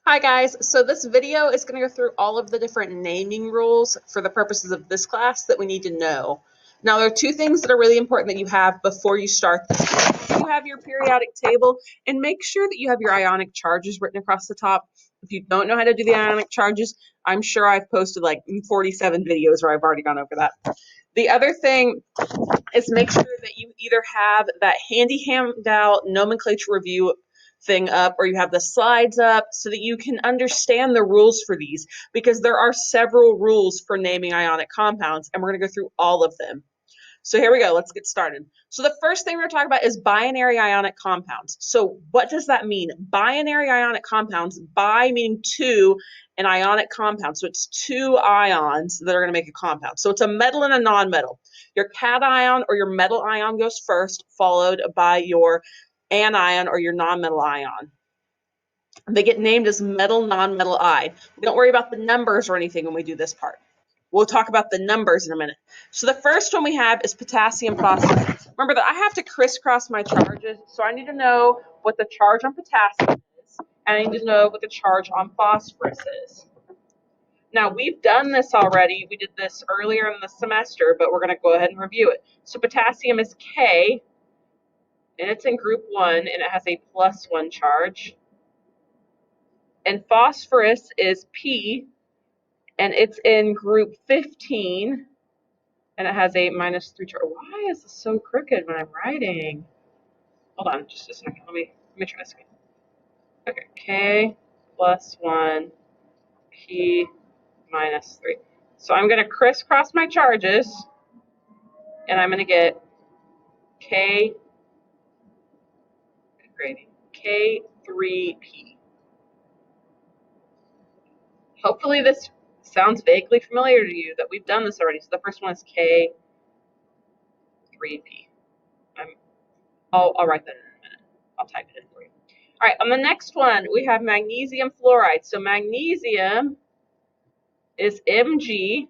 Hi guys, so this video is going to go through all of the different naming rules for the purposes of this class that we need to know. Now there are two things that are really important that you have before you start this. You have your periodic table and make sure that you have your ionic charges written across the top. If you don't know how to do the ionic charges, I'm sure I've posted like 47 videos where I've already gone over that. The other thing is make sure that you either have that handy handout nomenclature review thing up or you have the slides up so that you can understand the rules for these, because there are several rules for naming ionic compounds and we're going to go through all of them. So here we go. Let's get started. So the first thing we're going to talk about is binary ionic compounds. So what does that mean? Binary ionic compounds, bi meaning two, an ionic compound. So it's two ions that are going to make a compound. So it's a metal and a non-metal. Your cation or your metal ion goes first, followed by your anion or your non-metal ion. They get named as metal, non-metal I. Don't worry about the numbers or anything when we do this part. We'll talk about the numbers in a minute. So the first one we have is potassium phosphate. Remember that I have to crisscross my charges, so I need to know what the charge on potassium is, and I need to know what the charge on phosphorus is. Now, we've done this already. We did this earlier in the semester, but we're going to go ahead and review it. So potassium is K, and it's in group 1, and it has a +1 charge. And phosphorus is P, and it's in group 15, and it has a -3 charge. Why is this so crooked when I'm writing? Hold on just a second. Let me try this again. Okay, K +1, P -3. So I'm going to crisscross my charges, and I'm going to get K3P. Hopefully this sounds vaguely familiar to you, that we've done this already. So the first one is K3P. I'll write that in a minute. I'll type it in for you. All right, on the next one, we have magnesium fluoride. So magnesium is Mg.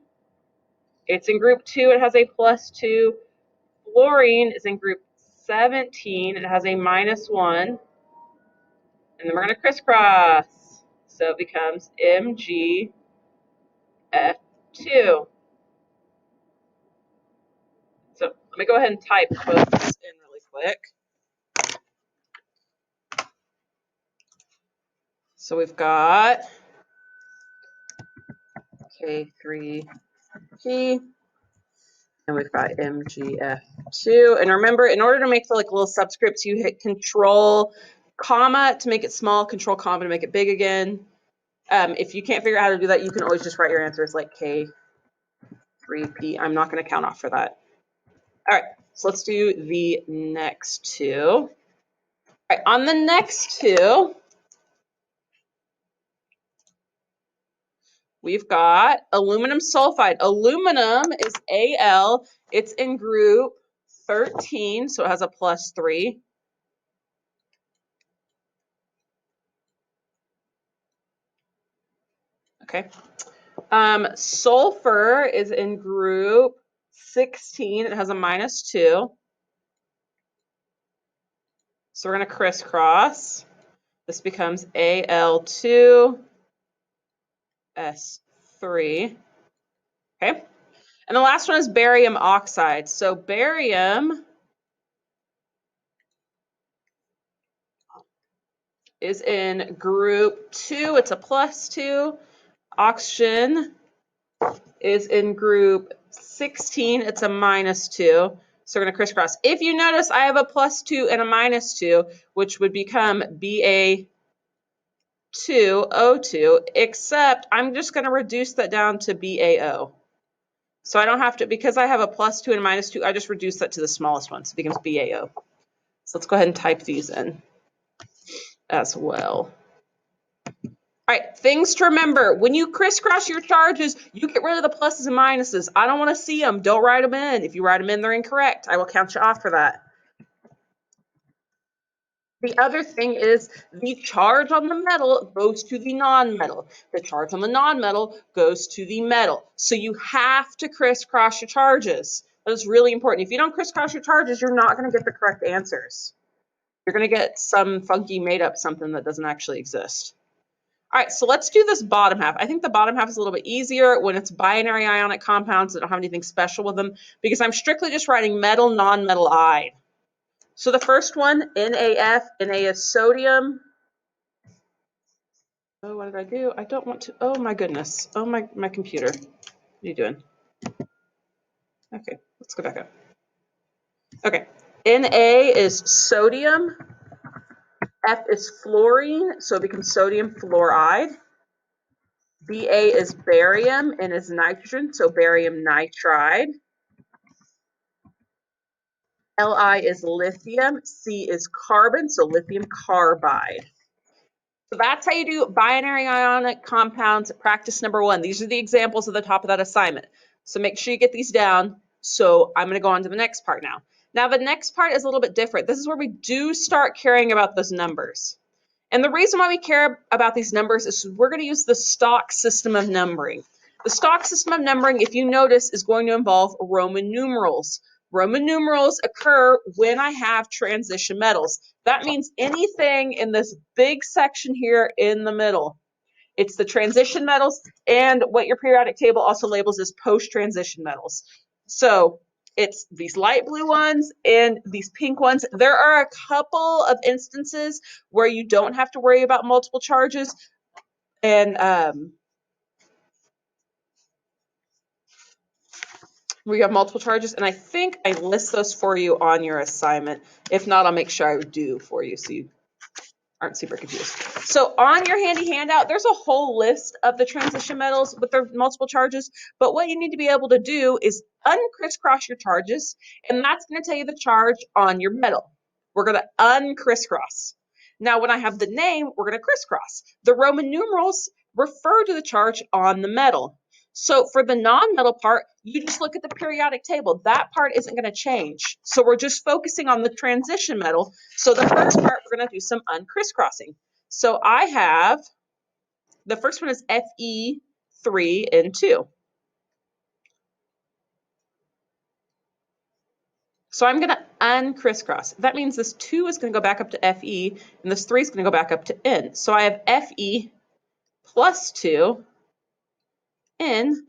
It's in group 2. It has a +2. Fluorine is in group 17. It has a -1. And then we're going to crisscross. So it becomes MgF2. So let me go ahead and type both these in really quick. So we've got K3P, and we've got MgF2. And remember, in order to make the little subscripts, you hit Control, comma to make it small, Control, comma to make it big again. If you can't figure out how to do that, you can always just write your answers like K3P. I'm not going to count off for that. All right, so let's do the next two. All right, on the next two, we've got aluminum sulfide. Aluminum is Al. It's in group 13, so it has a +3. Okay. Sulfur is in group 16. It has a -2. So we're going to crisscross. This becomes Al2, S3. Okay. And the last one is barium oxide. So barium is in group 2. It's a +2. Oxygen is in group 16. It's a -2. So we're going to crisscross. If you notice, I have a +2 and a -2, which would become Ba2O2, except I'm just going to reduce that down to BaO. So I don't have to, because I have a +2 and a -2, I just reduce that to the smallest one. So it becomes BaO. So let's go ahead and type these in as well. All right, things to remember. When you crisscross your charges, you get rid of the pluses and minuses. I don't want to see them. Don't write them in. If you write them in, they're incorrect. I will count you off for that. The other thing is the charge on the metal goes to the non-metal. The charge on the non-metal goes to the metal. So you have to crisscross your charges. That is really important. If you don't crisscross your charges, you're not going to get the correct answers. You're going to get some funky made up something that doesn't actually exist. All right, so let's do this bottom half. I think the bottom half is a little bit easier when it's binary ionic compounds that don't have anything special with them because I'm strictly just writing metal, non-metal ion. So the first one, NaF, Na is sodium. Oh, what did I do? I don't want to, oh my goodness. Oh my computer. What are you doing? Okay, let's go back up. Okay, Na is sodium. F is fluorine, so it becomes sodium fluoride. Ba is barium and is nitrogen, so barium nitride. Li is lithium. C is carbon, so lithium carbide. So that's how you do binary ionic compounds, practice number 1. These are the examples at the top of that assignment. So make sure you get these down. So I'm going to go on to the next part now. Now the next part is a little bit different. This is where we do start caring about those numbers. And the reason why we care about these numbers is we're going to use the stock system of numbering. The stock system of numbering, if you notice, is going to involve Roman numerals. Roman numerals occur when I have transition metals. That means anything in this big section here in the middle. It's the transition metals and what your periodic table also labels as post-transition metals. So it's these light blue ones and these pink ones. There are a couple of instances where you don't have to worry about multiple charges, and we have multiple charges, and I think I list those for you on your assignment. If not, I'll make sure I do for you so you aren't super confused. So on your handy handout, there's a whole list of the transition metals with their multiple charges, but what you need to be able to do is uncrisscross your charges, and that's going to tell you the charge on your metal. We're going to uncrisscross. Now, when I have the name, we're going to crisscross. The Roman numerals refer to the charge on the metal. So for the non-metal part, you just look at the periodic table. That part isn't going to change. So we're just focusing on the transition metal. So the first part, we're going to do some uncrisscrossing. So I have, the first one is Fe3N2. So I'm going to uncrisscross. That means this 2 is going to go back up to Fe, and this 3 is going to go back up to N. So I have Fe plus 2, N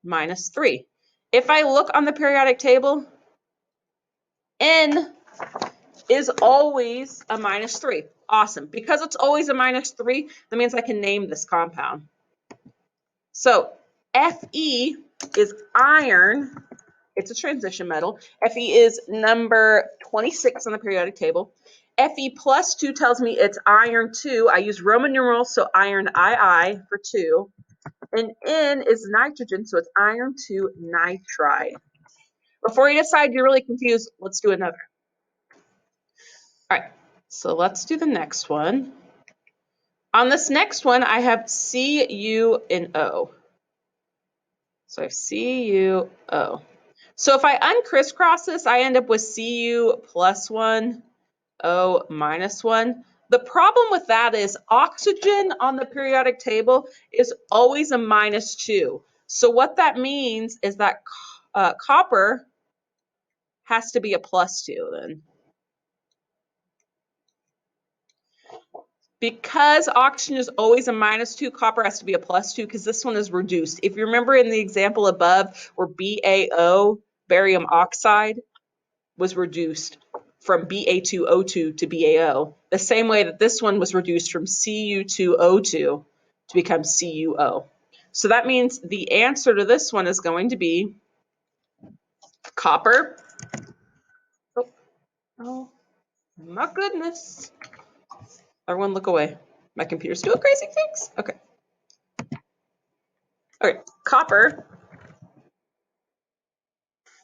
minus 3. If I look on the periodic table, N is always a minus 3. Awesome. Because it's always a minus 3, that means I can name this compound. So Fe is iron. It's a transition metal. Fe is number 26 on the periodic table. Fe plus 2 tells me it's iron 2. I use Roman numerals, so iron II for 2. And N is nitrogen, so it's iron 2 nitride. Before you decide you're really confused, let's do another. All right, so let's do the next one. On this next one, I have Cu and O. So I have CuO. So if I uncrisscross this, I end up with Cu plus 1, O minus 1. The problem with that is oxygen on the periodic table is always a minus 2. So what that means is that copper has to be a plus 2 then. Because oxygen is always a minus 2, copper has to be a plus 2 because this one is reduced. If you remember in the example above where BaO, barium oxide, was reduced from Ba2O2 to BaO, the same way that this one was reduced from Cu2O2 to become CuO. So that means the answer to this one is going to be copper. Oh my goodness. Everyone look away. My computer's doing crazy things. Okay. Okay, copper.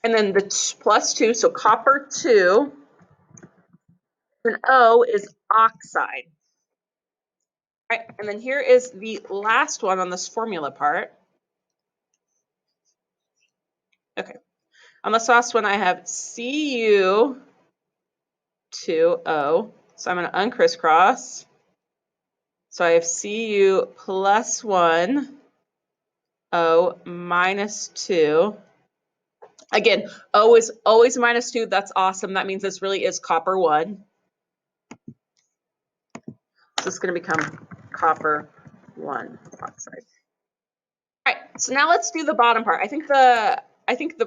And then the plus 2, so copper 2. And O is oxide. All right, and then here is the last one on this formula part. Okay, on this last one I have Cu2O. So I'm going to uncrisscross. So I have Cu plus 1, O minus 2. Again, O is always minus 2. That's awesome. That means this really is copper 1. So it's going to become copper 1 oxide. All right, so now let's do the bottom part. I think the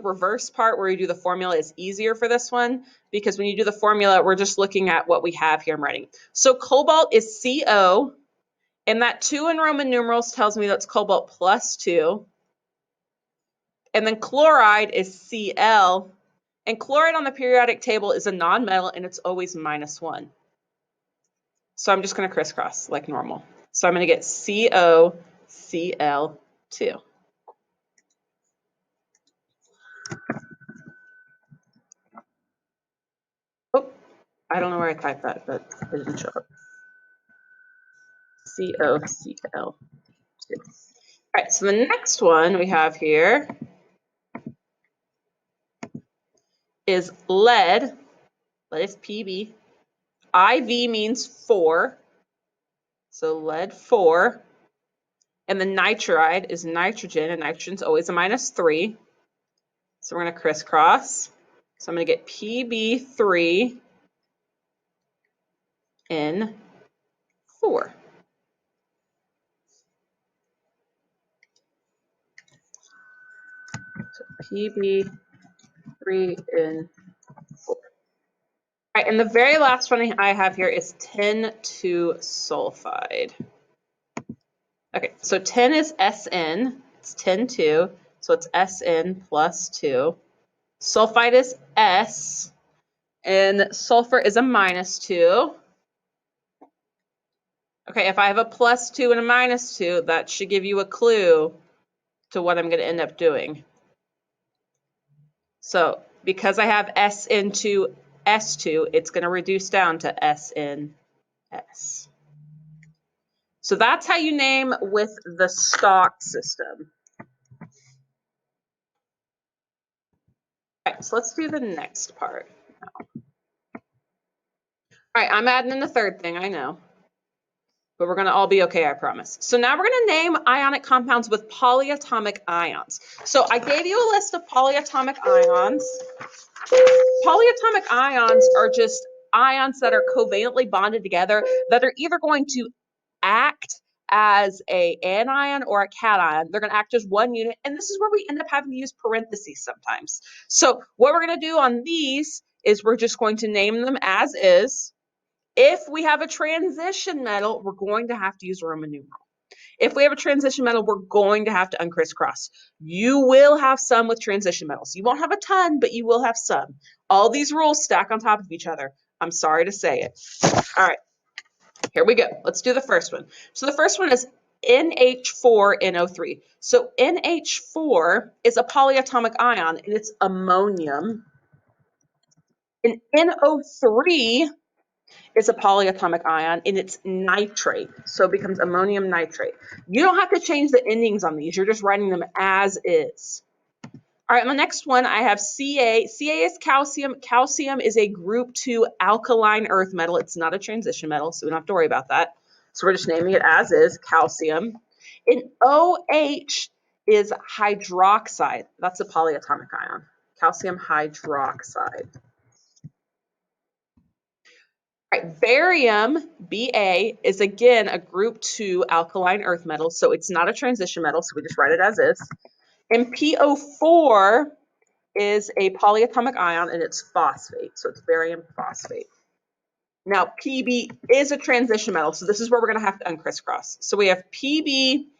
reverse part where you do the formula is easier for this one, because when you do the formula, we're just looking at what we have here I'm writing. So cobalt is CO, and that 2 in Roman numerals tells me that's cobalt plus 2. And then chloride is Cl, and chloride on the periodic table is a nonmetal, and it's always -1. So I'm just going to crisscross like normal. So I'm going to get COCl2. Oh, I don't know where I typed that, but it didn't show up. COCl2. All right, so the next one we have here is lead. Lead is Pb. IV means 4. So lead 4. And the nitride is nitrogen, and nitrogen's always a -3. So we're going to crisscross. So I'm going to get Pb3 N4. So Pb3N4. All right, and the very last one I have here is tin 2 sulfide. Okay, so tin is Sn, it's tin 2, so it's Sn plus 2. Sulfide is S, and sulfur is a -2. Okay, if I have a +2 and a -2, that should give you a clue to what I'm going to end up doing. So because I have SN2, S2, it's going to reduce down to SNS. So that's how you name with the stock system. All right, so let's do the next part. All right, I'm adding in the third thing, I know. But we're going to all be okay, I promise. So now we're going to name ionic compounds with polyatomic ions. So I gave you a list of polyatomic ions. Polyatomic ions are just ions that are covalently bonded together that are either going to act as an anion or a cation. They're going to act as one unit, and this is where we end up having to use parentheses sometimes. So what we're going to do on these is we're just going to name them as is. If we have a transition metal, we're going to have to use Roman numeral. If we have a transition metal, we're going to have to uncrisscross. You will have some with transition metals. You won't have a ton, but you will have some. All these rules stack on top of each other. I'm sorry to say it. All right, here we go. Let's do the first one. So the first one is NH4NO3. So NH4 is a polyatomic ion, and it's ammonium. And NO3 is a polyatomic ion, and it's nitrate. So it becomes ammonium nitrate. You don't have to change the endings on these. You're just writing them as is. All right, on the next one, I have Ca. Ca is calcium. Calcium is a group 2 alkaline earth metal. It's not a transition metal, so we don't have to worry about that. So we're just naming it as is, calcium. And OH is hydroxide. That's a polyatomic ion, calcium hydroxide. Right, barium, Ba, is again a group 2 alkaline earth metal, so it's not a transition metal, so we just write it as is. And PO4 is a polyatomic ion, and it's phosphate, so it's barium phosphate. Now, Pb is a transition metal, so this is where we're going to have to uncrisscross. So we have Pb,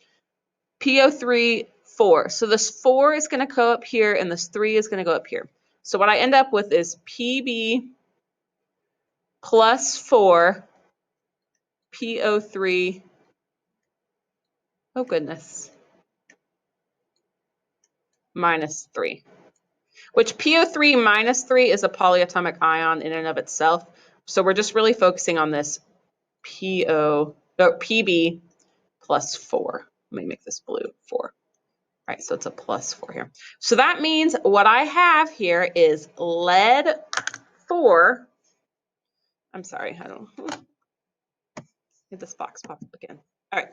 PO3, 4. So this 4 is going to go up here, and this 3 is going to go up here. So what I end up with is Pb plus 4, PO3, oh goodness, minus 3. Which PO3 minus 3 is a polyatomic ion in and of itself. So we're just really focusing on this Pb plus 4. Let me make this blue, 4. All right, so it's a plus 4 here. So that means what I have here is lead 4. I'm sorry, I don't get this box pop up again. All right,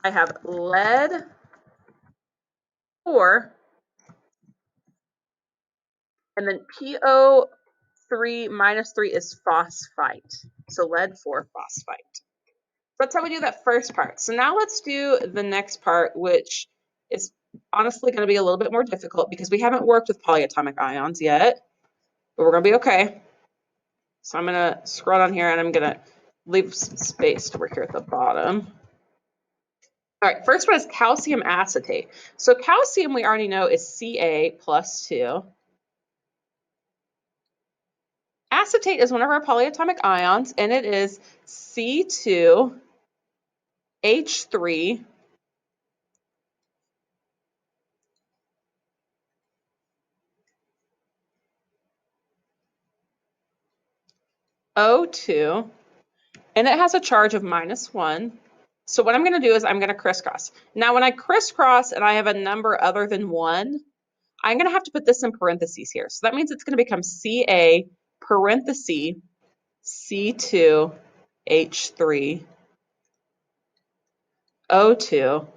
I have lead 4, and then PO3 minus 3 is phosphite. So lead 4 phosphite. That's how we do that first part. So now let's do the next part, which is honestly going to be a little bit more difficult because we haven't worked with polyatomic ions yet, but we're going to be okay. So I'm going to scroll down here and I'm going to leave some space to work here at the bottom. All right, first one is calcium acetate. So calcium we already know is Ca plus 2. Acetate is one of our polyatomic ions, and it is C2H3 O2, and it has a charge of -1. So what I'm going to do is I'm going to crisscross. Now, when I crisscross and I have a number other than 1, I'm going to have to put this in parentheses here. So that means it's going to become Ca parenthesis C2H3 O2,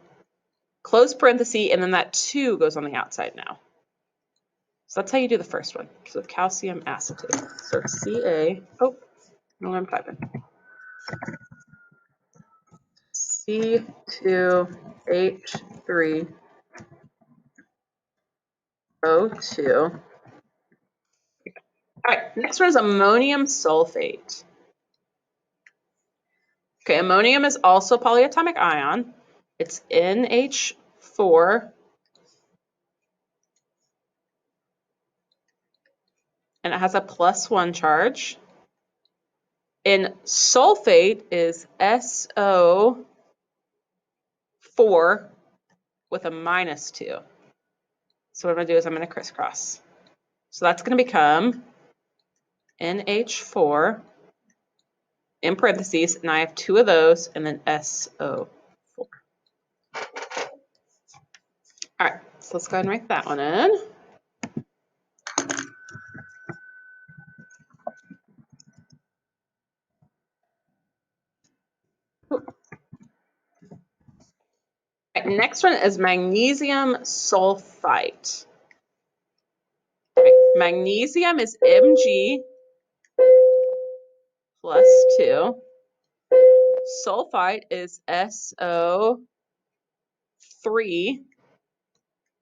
close parenthesis, and then that 2 goes on the outside now. So that's how you do the first one. So calcium acetate. So Ca, oh, no, I'm typing. C2H3O2. All right, next one is ammonium sulfate. Okay, ammonium is also a polyatomic ion. It's NH4, and it has a +1 charge. And sulfate is SO4 with a -2. So what I'm going to do is I'm going to crisscross. So that's going to become NH4 in parentheses, and I have 2 of those, and then SO4. All right, so let's go ahead and write that one in. Right, next one is magnesium sulfite. Right, magnesium is Mg plus 2. Sulfite is SO3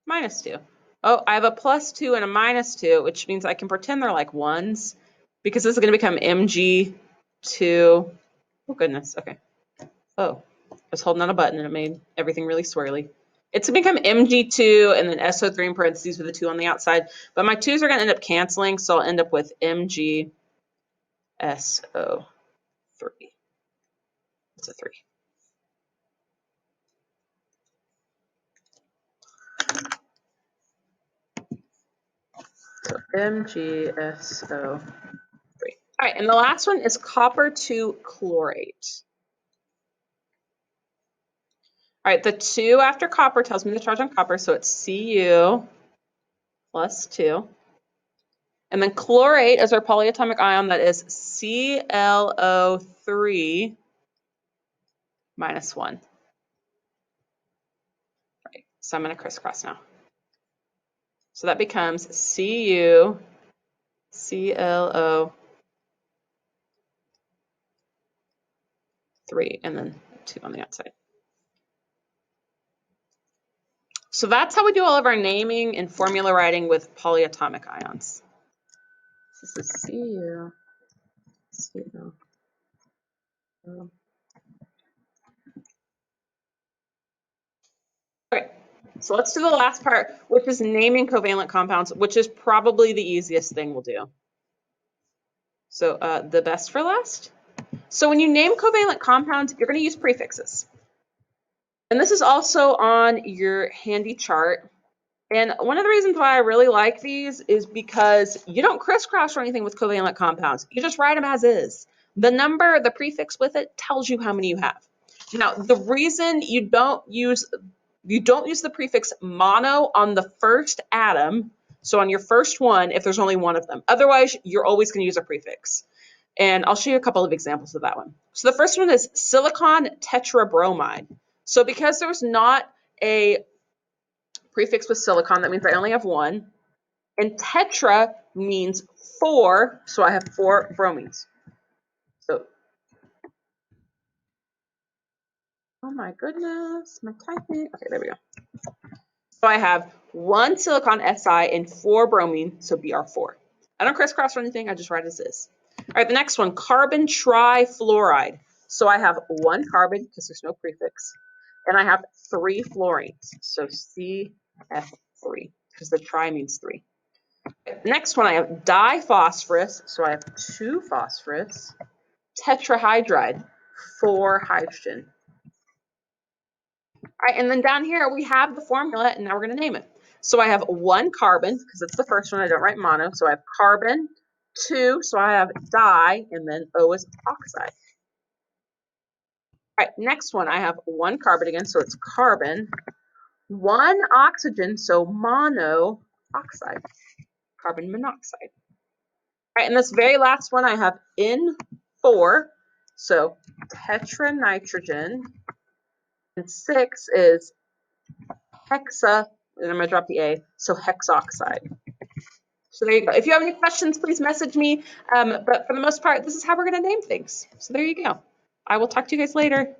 minus 2. Oh, I have a +2 and a -2, which means I can pretend they're like ones because this is going to become Mg2. Oh, goodness. Okay. Oh, I was holding on a button and it made everything really swirly. It's going to become Mg2 and then SO3 in parentheses with a 2 on the outside. But my 2's are going to end up canceling, so I'll end up with MgSO3. It's a 3. So MgSO3. All right, and the last one is copper 2 chlorate. All right, the 2 after copper tells me the charge on copper, so it's Cu plus 2. And then chlorate is our polyatomic ion that is ClO3 minus 1. Right, so I'm going to crisscross now. So that becomes Cu ClO3 and then 2 on the outside. So that's how we do all of our naming and formula writing with polyatomic ions. This is Cu. Okay, so let's do the last part, which is naming covalent compounds, which is probably the easiest thing we'll do. So the best for last. So when you name covalent compounds, you're going to use prefixes. And this is also on your handy chart. And one of the reasons why I really like these is because you don't crisscross or anything with covalent compounds. You just write them as is. The number, the prefix with it, tells you how many you have. Now, the reason you don't use the prefix mono on the first atom, so on your first one, if there's only one of them. Otherwise, you're always going to use a prefix. And I'll show you a couple of examples of that one. So the first one is silicon tetrabromide. So because there's not a prefix with silicon, that means I only have one. And tetra means 4, so I have 4 bromines. So Oh my goodness, my typing. Okay, there we go. So I have 1 silicon Si and 4 bromine, so Br4. I don't crisscross or anything, I just write as is. All right, the next one, carbon trifluoride. So I have 1 carbon, because there's no prefix, and I have 3 fluorines, so CF3, because the tri means 3. The next one, I have diphosphorus, so I have 2 phosphorus, tetrahydride, 4 hydrogen. All right, and then down here we have the formula, and now we're going to name it. So I have 1 carbon, because it's the first one, I don't write mono, so I have carbon, 2, so I have di, and then O is oxide. All right, next one, I have 1 carbon again, so it's carbon, 1 oxygen, so monoxide, carbon monoxide. All right, and this very last one, I have N4, so tetranitrogen, and 6 is hexa, and I'm going to drop the A, so hexoxide. So there you go. If you have any questions, please message me. But for the most part, this is how we're going to name things. So there you go. I will talk to you guys later.